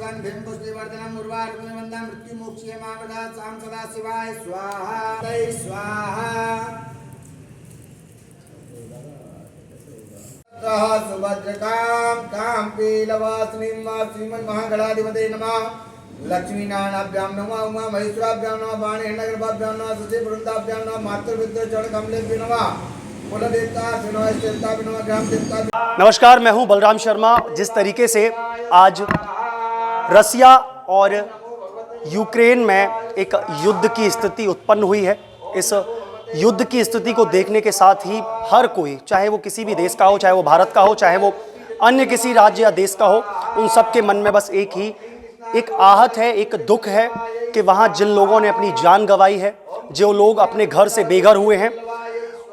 सुगंधिं पुष्टिवर्धनम् उर्वारुकमिमन्दं मृत्युमोक्ष्ये मामदा सां सदा शिवाय स्वाहा तै स्वाहा सुभद्रकां कां पीलवासिनीं वा श्रीमन्महागणाधिपते नमः लक्ष्मीनारायणाभ्यां नमः उमा महेश्वराभ्यां नमः वाणीनगरभ्यां नमः सचिवृन्दाभ्यां नमः मातृविद्याचरणकमलेभ्यो नमः कुलदेवता विनोदेवता विनोद ग्राम देवता। नमस्कार, मैं हूं बलराम शर्मा। जिस तरीके से आज रसिया और यूक्रेन में एक युद्ध की स्थिति उत्पन्न हुई है, इस युद्ध की स्थिति को देखने के साथ ही हर कोई, चाहे वो किसी भी देश का हो, चाहे वो भारत का हो, चाहे वो अन्य किसी राज्य या देश का हो, उन सब के मन में बस एक आहत है, एक दुख है कि वहाँ जिन लोगों ने अपनी जान गंवाई है, जो लोग अपने घर से बेघर हुए हैं,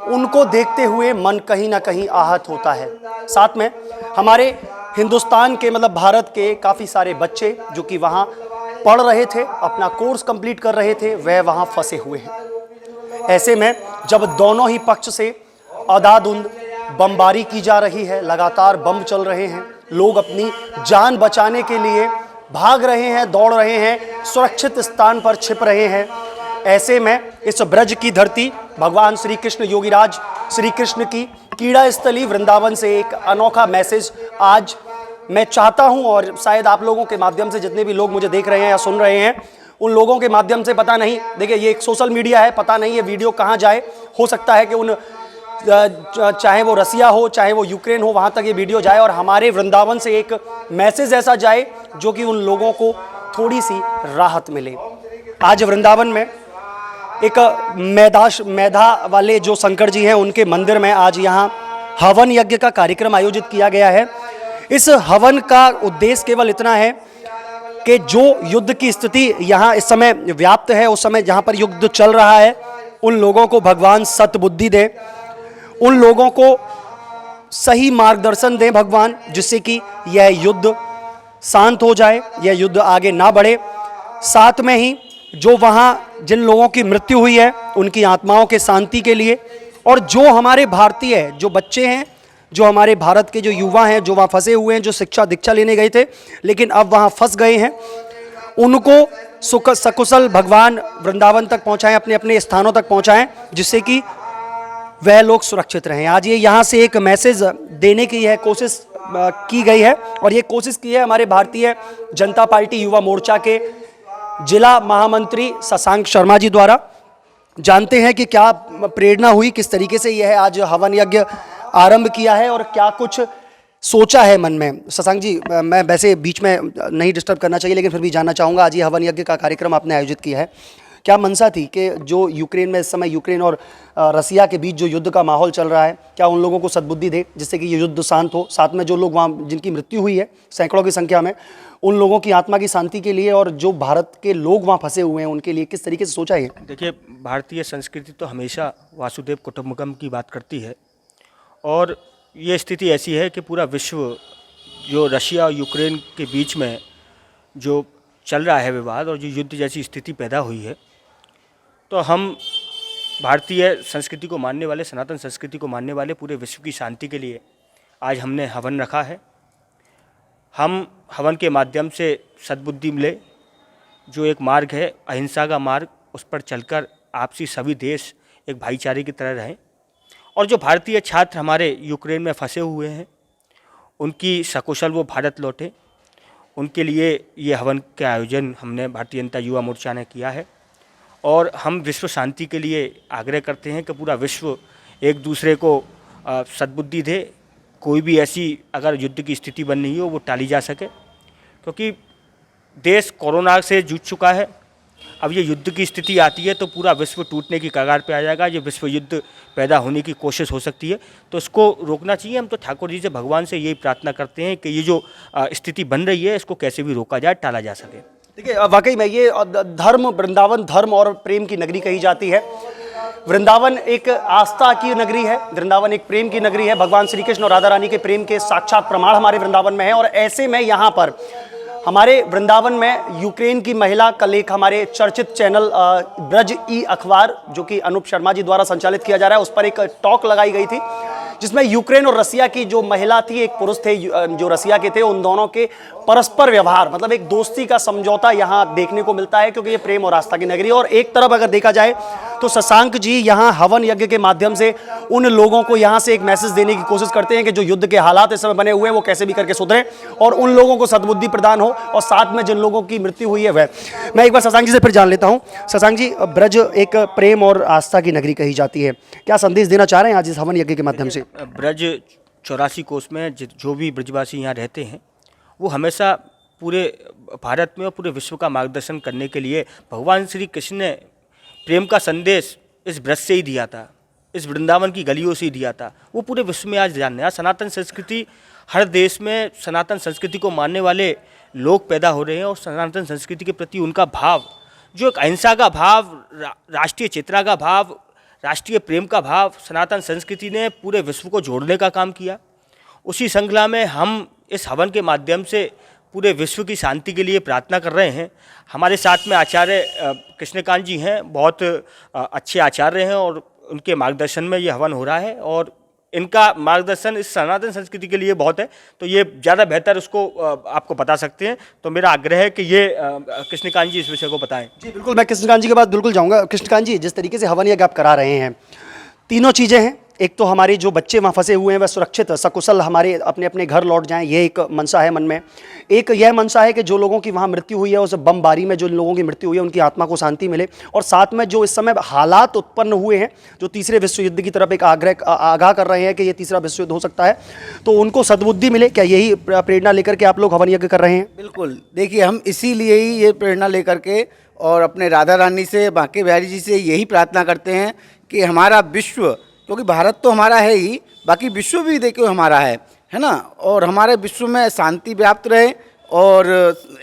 उनको देखते हुए मन कहीं ना कहीं आहत होता है। साथ में हमारे हिंदुस्तान के मतलब भारत के काफ़ी सारे बच्चे जो कि वहाँ पढ़ रहे थे, अपना कोर्स कंप्लीट कर रहे थे, वह वहाँ फंसे हुए हैं। ऐसे में जब दोनों ही पक्ष से अंधाधुंध बमबारी की जा रही है, लगातार बम चल रहे हैं, लोग अपनी जान बचाने के लिए भाग रहे हैं, दौड़ रहे हैं, सुरक्षित स्थान पर छिप रहे हैं। ऐसे में इस ब्रज की धरती, भगवान श्री कृष्ण योगीराज श्री कृष्ण की क्रीड़ा स्थली वृंदावन से एक अनोखा मैसेज आज मैं चाहता हूं, और शायद आप लोगों के माध्यम से जितने भी लोग मुझे देख रहे हैं या सुन रहे हैं, उन लोगों के माध्यम से, पता नहीं, देखिए ये एक सोशल मीडिया है, पता नहीं ये वीडियो कहां जाए, हो सकता है कि उन चाहे वो रसिया हो, चाहे वो यूक्रेन हो, वहां तक ये वीडियो जाए और हमारे वृंदावन से एक मैसेज ऐसा जाए जो कि उन लोगों को थोड़ी सी राहत मिले। आज वृंदावन में एक मेधा वाले जो शंकर जी हैं, उनके मंदिर में आज यहाँ हवन यज्ञ का कार्यक्रम आयोजित किया गया है। इस हवन का उद्देश्य केवल इतना है कि जो युद्ध की स्थिति यहाँ इस समय व्याप्त है, उस समय जहाँ पर युद्ध चल रहा है, उन लोगों को भगवान सद्बुद्धि दें, उन लोगों को सही मार्गदर्शन दें भगवान, जिससे कि यह युद्ध शांत हो जाए, यह युद्ध आगे ना बढ़े। साथ में ही जो वहाँ जिन लोगों की मृत्यु हुई है, उनकी आत्माओं के शांति के लिए, और जो हमारे भारतीय जो बच्चे हैं, जो हमारे भारत के जो युवा हैं, जो वहाँ फंसे हुए हैं, जो शिक्षा दीक्षा लेने गए थे लेकिन अब वहाँ फंस गए हैं, उनको सकुशल भगवान वृंदावन तक पहुँचाएं, अपने अपने स्थानों तक पहुँचाएं, जिससे कि वह लोग सुरक्षित रहें। आज ये यहाँ से एक मैसेज देने की यह कोशिश की गई है, और ये कोशिश की है हमारे भारतीय जनता पार्टी युवा मोर्चा के जिला महामंत्री शशांक शर्मा जी द्वारा। जानते हैं कि क्या प्रेरणा हुई, किस तरीके से यह आज हवन यज्ञ आरंभ किया है और क्या कुछ सोचा है मन में। शशांक जी, मैं वैसे बीच में नहीं डिस्टर्ब करना चाहिए, लेकिन फिर भी जानना चाहूँगा, आज ये हवन यज्ञ का कार्यक्रम आपने आयोजित किया है, क्या मनसा थी कि जो यूक्रेन में इस समय यूक्रेन और रसिया के बीच जो युद्ध का माहौल चल रहा है, क्या उन लोगों को सद्बुद्धि दे जिससे कि ये युद्ध शांत हो, साथ में जो लोग वहाँ जिनकी मृत्यु हुई है सैकड़ों की संख्या में, उन लोगों की आत्मा की शांति के लिए, और जो भारत के लोग वहाँ फंसे हुए हैं उनके लिए किस तरीके से सोचा है? देखिए, भारतीय संस्कृति तो हमेशा वासुदेव कुटुंबकम की बात करती है, और ये स्थिति ऐसी है कि पूरा विश्व जो रशिया और यूक्रेन के बीच में जो चल रहा है विवाद और जो युद्ध जैसी स्थिति पैदा हुई है, तो हम भारतीय संस्कृति को मानने वाले, सनातन संस्कृति को मानने वाले पूरे विश्व की शांति के लिए आज हमने हवन रखा है। हम हवन के माध्यम से सद्बुद्धि मिले, जो एक मार्ग है अहिंसा का मार्ग, उस पर चलकर आपसी सभी देश एक भाईचारे की तरह रहें, और जो भारतीय छात्र हमारे यूक्रेन में फंसे हुए हैं उनकी सकुशल वो भारत लौटे, उनके लिए ये हवन के आयोजन हमने भारतीय जनता युवा मोर्चा ने किया है। और हम विश्व शांति के लिए आग्रह करते हैं कि पूरा विश्व एक दूसरे को सद्बुद्धि दे, कोई भी ऐसी अगर युद्ध की स्थिति बन रही हो वो टाली जा सके, क्योंकि देश कोरोना से जूझ चुका है। अब ये युद्ध की स्थिति आती है तो पूरा विश्व टूटने की कगार पे आ जाएगा, ये विश्व युद्ध पैदा होने की कोशिश हो सकती है, तो इसको रोकना चाहिए। हम तो ठाकुर जी से, भगवान से यही प्रार्थना करते हैं कि ये जो स्थिति बन रही है इसको कैसे भी रोका जाए, टाला जा सके। देखिए, वाकई में ये धर्म, वृंदावन धर्म और प्रेम की नगरी कही जाती है। वृंदावन एक आस्था की नगरी है, वृंदावन एक प्रेम की नगरी है। भगवान श्री कृष्ण और राधा रानी के प्रेम के साक्षात प्रमाण हमारे वृंदावन में है, और ऐसे में यहाँ पर हमारे वृंदावन में यूक्रेन की महिला, कल एक हमारे चर्चित चैनल ब्रज ई अखबार, जो कि अनूप शर्मा जी द्वारा संचालित किया जा रहा है, उस पर एक टॉक लगाई गई थी, जिसमें यूक्रेन और रसिया की जो महिला थी, एक पुरुष थे जो रसिया के थे, उन दोनों के परस्पर व्यवहार, मतलब एक दोस्ती का समझौता यहाँ देखने को मिलता है, क्योंकि ये प्रेम और आस्था की नगरी है। और एक तरफ अगर देखा जाए तो शशांक जी यहाँ हवन यज्ञ के माध्यम से उन लोगों को यहाँ से एक मैसेज देने की कोशिश करते हैं कि जो युद्ध के हालात इस समय बने हुए हैं वो कैसे भी करके सुधरे और उन लोगों को सद्बुद्धि प्रदान हो, और साथ में जिन लोगों की मृत्यु हुई है वह। मैं एक बार शशांक जी से फिर जान लेता हूँ। शशांक जी, ब्रज एक प्रेम और आस्था की नगरी कही जाती है, क्या संदेश देना चाह रहे हैं आज इस हवन यज्ञ के माध्यम से? ब्रज 84 कोस में जो भी ब्रजवासी यहाँ रहते हैं वो हमेशा पूरे भारत में और पूरे विश्व का मार्गदर्शन करने के लिए भगवान श्री कृष्ण ने प्रेम का संदेश इस ब्रज से ही दिया था, इस वृंदावन की गलियों से ही दिया था। वो पूरे विश्व में आज जानने हैं। सनातन संस्कृति, हर देश में सनातन संस्कृति को मानने वाले लोग पैदा हो रहे हैं और सनातन संस्कृति के प्रति उनका भाव, जो एक अहिंसा का भाव, राष्ट्रीय चेतना का भाव, राष्ट्रीय प्रेम का भाव, सनातन संस्कृति ने पूरे विश्व को जोड़ने का काम किया। उसी श्रृंखला में हम इस हवन के माध्यम से पूरे विश्व की शांति के लिए प्रार्थना कर रहे हैं। हमारे साथ में आचार्य कृष्णकांत जी हैं, बहुत अच्छे आचार्य हैं और उनके मार्गदर्शन में ये हवन हो रहा है और इनका मार्गदर्शन इस सनातन संस्कृति के लिए बहुत है, तो ये ज़्यादा बेहतर उसको आपको बता सकते हैं। तो मेरा आग्रह है कि ये कृष्णकांत जी इस विषय को बताएं। जी बिल्कुल, मैं कृष्णकांत जी के बाद बिल्कुल जाऊँगा। कृष्णकांत जी, जिस तरीके से हवन यज्ञ आप करा रहे हैं, तीनों चीज़ें हैं। एक तो हमारे जो बच्चे वहाँ फंसे हुए हैं वह सुरक्षित सकुशल हमारे अपने अपने घर लौट जाएं, ये एक मनसा है मन में। एक यह मनसा है कि जो लोगों की वहाँ मृत्यु हुई है, उस बमबारी में जो लोगों की मृत्यु हुई है उनकी आत्मा को शांति मिले, और साथ में जो इस समय हालात उत्पन्न हुए हैं, जो तीसरे विश्व युद्ध की तरफ एक आगाह कर रहे हैं कि ये तीसरा विश्व युद्ध हो सकता है, तो उनको सद्बुद्धि मिले। क्या यही प्रेरणा लेकर के आप लोग हवन यज्ञ कर रहे हैं? बिल्कुल, देखिए हम इसीलिए ही ये प्रेरणा लेकर के और अपने राधा रानी से, बांके बिहारी जी से यही प्रार्थना करते हैं कि हमारा विश्व, क्योंकि भारत तो हमारा है ही, बाकी विश्व भी देखो हमारा है ना, और हमारे विश्व में शांति व्याप्त रहे और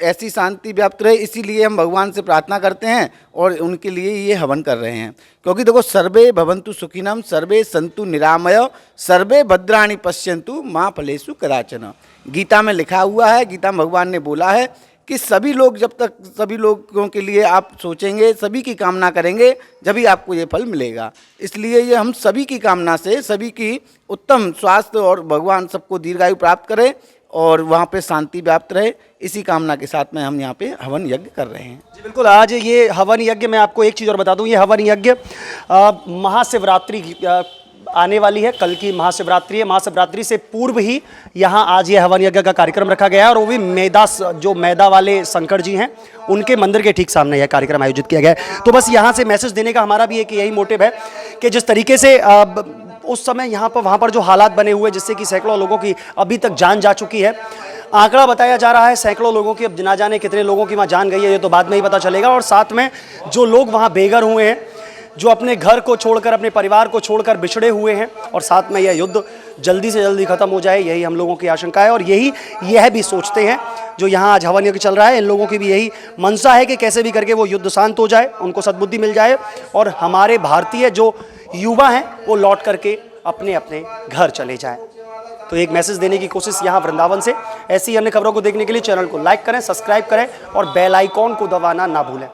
ऐसी शांति व्याप्त रहे, इसीलिए हम भगवान से प्रार्थना करते हैं और उनके लिए ये हवन कर रहे हैं। क्योंकि देखो, सर्वे भवन्तु सुखिनम, सर्वे सन्तु निरामय, सर्वे भद्राणि पश्यन्तु माँ फलेषु कदाचन। गीता में लिखा हुआ है, गीता में भगवान ने बोला है कि सभी लोग, जब तक सभी लोगों के लिए आप सोचेंगे, सभी की कामना करेंगे, जब ही आपको ये फल मिलेगा। इसलिए ये हम सभी की कामना से, सभी की उत्तम स्वास्थ्य और भगवान सबको दीर्घायु प्राप्त करे और वहाँ पे शांति व्याप्त रहे, इसी कामना के साथ में हम यहाँ पे हवन यज्ञ कर रहे हैं। जी बिल्कुल, आज ये हवन यज्ञ, मैं आपको एक चीज़ और बता दूँ, ये हवन यज्ञ महाशिवरात्रि आने वाली है, कल की महाशिवरात्रि है। महाशिवरात्रि से पूर्व ही यहाँ आज ये हवन यज्ञ का कार्यक्रम रखा गया है और वो भी जो मैदा वाले शंकर जी हैं उनके मंदिर के ठीक सामने यह कार्यक्रम आयोजित किया गया है। तो बस यहाँ से मैसेज देने का हमारा भी एक यही मोटिव है कि जिस तरीके से उस समय यहाँ पर वहाँ पर जो हालात बने हुए जिससे कि सैकड़ों लोगों की अभी तक जान जा चुकी है, आंकड़ा बताया जा रहा है सैकड़ों लोगों की, अब ना जाने कितने लोगों की वहाँ जान गई है, ये तो बाद में ही पता चलेगा। और साथ में जो लोग वहाँ बेघर हुए हैं, जो अपने घर को छोड़कर, अपने परिवार को छोड़कर बिछड़े हुए हैं, और साथ में यह युद्ध जल्दी से जल्दी खत्म हो जाए, यही हम लोगों की आशंका है। और यह भी सोचते हैं जो यहाँ आज हवन यज्ञ चल रहा है, इन लोगों की भी यही मनसा है कि कैसे भी करके वो युद्ध शांत हो जाए, उनको सद्बुद्धि मिल जाए और हमारे भारतीय जो युवा हैं वो लौट करके अपने अपने घर चले जाएं। तो एक मैसेज देने की कोशिश यहाँ वृंदावन से। ऐसी अन्य खबरों को देखने के लिए चैनल को लाइक करें, सब्सक्राइब करें और बेल आइकॉन को दबाना ना भूलें।